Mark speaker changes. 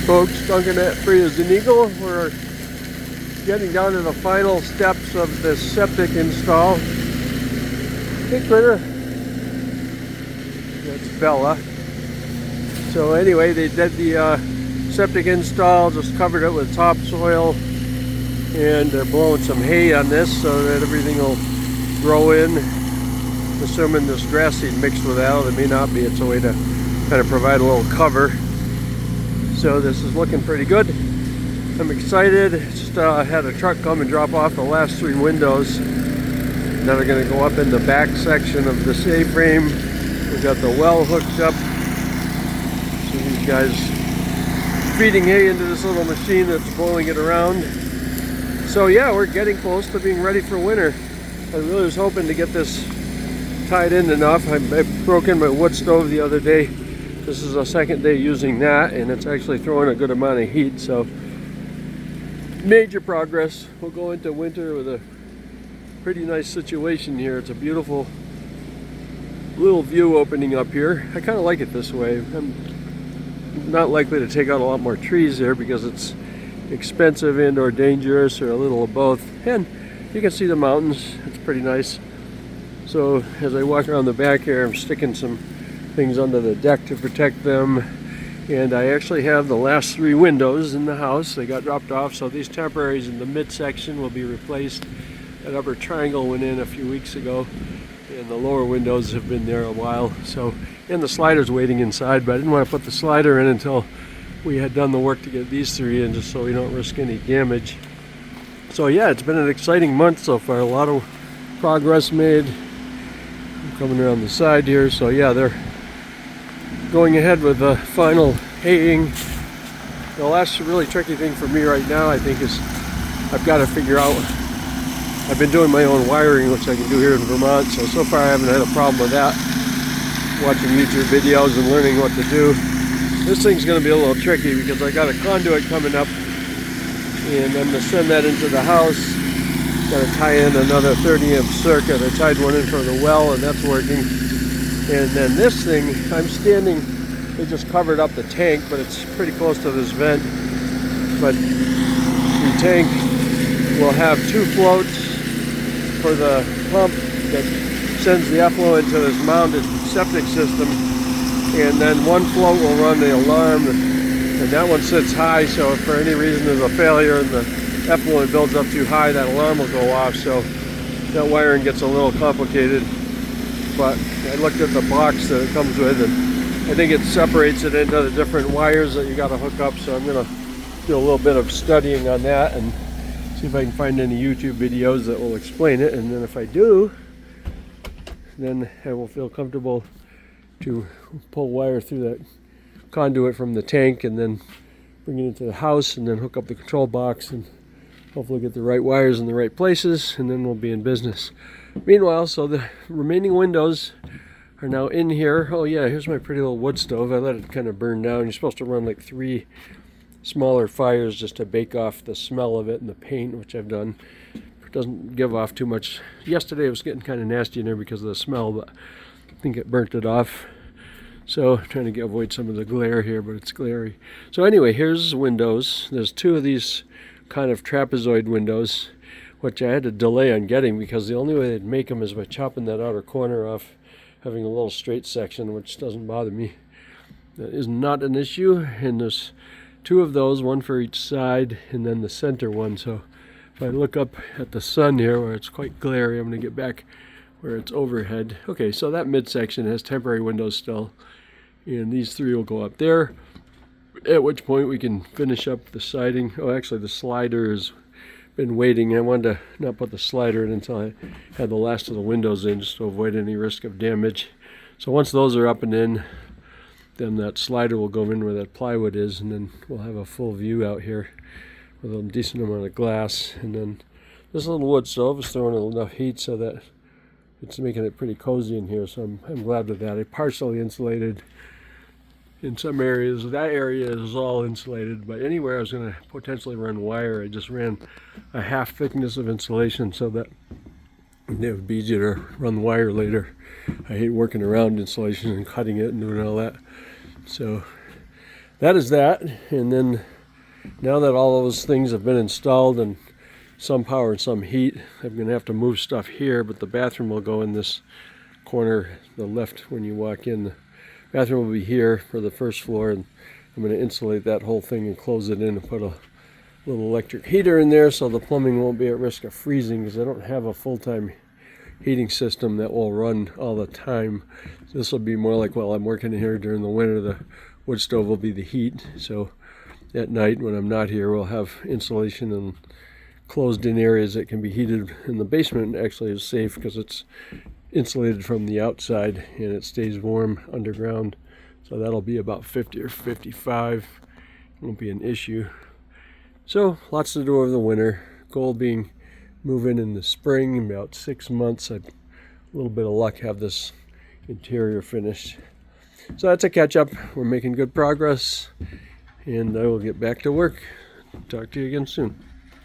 Speaker 1: folks, Duncan at Free as an Eagle. We're getting down to the final steps of this septic install. Hey critter, that's Bella. So anyway, they did the septic install, just covered it with topsoil, and they're blowing some hay on this so that everything will grow in. Assuming there's grass seed mixed with that, there may not be. It's a way to kind of provide a little cover. So this is looking pretty good. I'm excited. Just had a truck come and drop off the last 3 windows that are going to go up in the back section of this A-frame. We've got the well hooked up. So these guys feeding hay into this little machine that's blowing it around. So yeah, we're getting close to being ready for winter. I really was hoping to get this tied in enough. I broke in my wood stove the other day. This is the second day using that, and it's actually throwing a good amount of heat, so major progress. We'll go into winter with a pretty nice situation here. It's a beautiful little view opening up here. I kind of like it this way. I'm not likely to take out a lot more trees here because it's expensive and or dangerous, or a little of both. And you can see the mountains. It's pretty nice. So as I walk around the back here, I'm sticking some things under the deck to protect them. And I actually have the last 3 windows in the house. They got dropped off, so these temporaries in the midsection will be replaced. That upper triangle went in a few weeks ago, and the lower windows have been there a while. So, and the slider's waiting inside, but I didn't want to put the slider in until we had done the work to get these 3 in, just so we don't risk any damage. So yeah, it's been an exciting month so far. A lot of progress made. I'm coming around the side here, so yeah, they're going ahead with the final haying. The last really tricky thing for me right now, I think, is I've got to figure out, I've been doing my own wiring, which I can do here in Vermont, so far I haven't had a problem with that. Watching YouTube videos and learning what to do. This thing's going to be a little tricky because I got a conduit coming up, and I'm going to send that into the house. Got to tie in another 30-amp circuit. I tied one in for the well, and that's working. And then this thing, I'm standing, they just covered up the tank, but it's pretty close to this vent. But the tank will have 2 floats for the pump that sends the effluent to this mounted septic system. And then 1 float will run the alarm, and that one sits high, so if for any reason there's a failure and the effluent builds up too high, that alarm will go off. So that wiring gets a little complicated. But I looked at the box that it comes with, and I think it separates it into the different wires that you got to hook up. So I'm going to do a little bit of studying on that and see if I can find any YouTube videos that will explain it. And then if I do, then I will feel comfortable to pull wire through that conduit from the tank and then bring it into the house and then hook up the control box and hopefully get the right wires in the right places, and then we'll be in business. Meanwhile, so the remaining windows are now in here. Oh yeah, here's my pretty little wood stove. I let it kind of burn down. You're supposed to run like 3 smaller fires just to bake off the smell of it and the paint, which I've done. It doesn't give off too much. Yesterday it was getting kind of nasty in there because of the smell, but I think it burnt it off. So I'm trying to avoid some of the glare here, but it's glary. So anyway, here's windows. There's 2 of these kind of trapezoid windows, which I had to delay on getting because the only way they'd make them is by chopping that outer corner off, having a little straight section, which doesn't bother me. That is not an issue, and there's 2 of those, 1 for each side, and then the center one. So if I look up at the sun here where it's quite glary, I'm going to get back where it's overhead. Okay, so that midsection has temporary windows still, and these 3 will go up there, at which point we can finish up the siding. Oh, actually the slider has been waiting. I wanted to not put the slider in until I had the last of the windows in, just to avoid any risk of damage. So once those are up and in, then that slider will go in where that plywood is, and then we'll have a full view out here with a decent amount of glass. And then this little wood stove is throwing enough heat so that it's making it pretty cozy in here, so I'm glad with that. I partially insulated in some areas. That area is all insulated, but anywhere I was going to potentially run wire, I just ran a half thickness of insulation so that it would be easier to run the wire later. I hate working around insulation and cutting it and doing all that. So that is that. And then now that all those things have been installed and some power and some heat, I'm going to have to move stuff here, but the bathroom will go in this corner, the left when you walk in. The bathroom will be here for the first floor, and I'm going to insulate that whole thing and close it in and put a little electric heater in there so the plumbing won't be at risk of freezing, because I don't have a full-time heating system that will run all the time. This will be more like while I'm working here during the winter, the wood stove will be the heat. So at night when I'm not here, we'll have insulation and closed in areas that can be heated. In the basement actually is safe because it's insulated from the outside and it stays warm underground. So that'll be about 50 or 55. Won't be an issue. So lots to do over the winter. Goal being move in the spring, about 6 months. I'd, a little bit of luck, have this interior finished. So that's a catch up. We're making good progress, and I will get back to work. Talk to you again soon.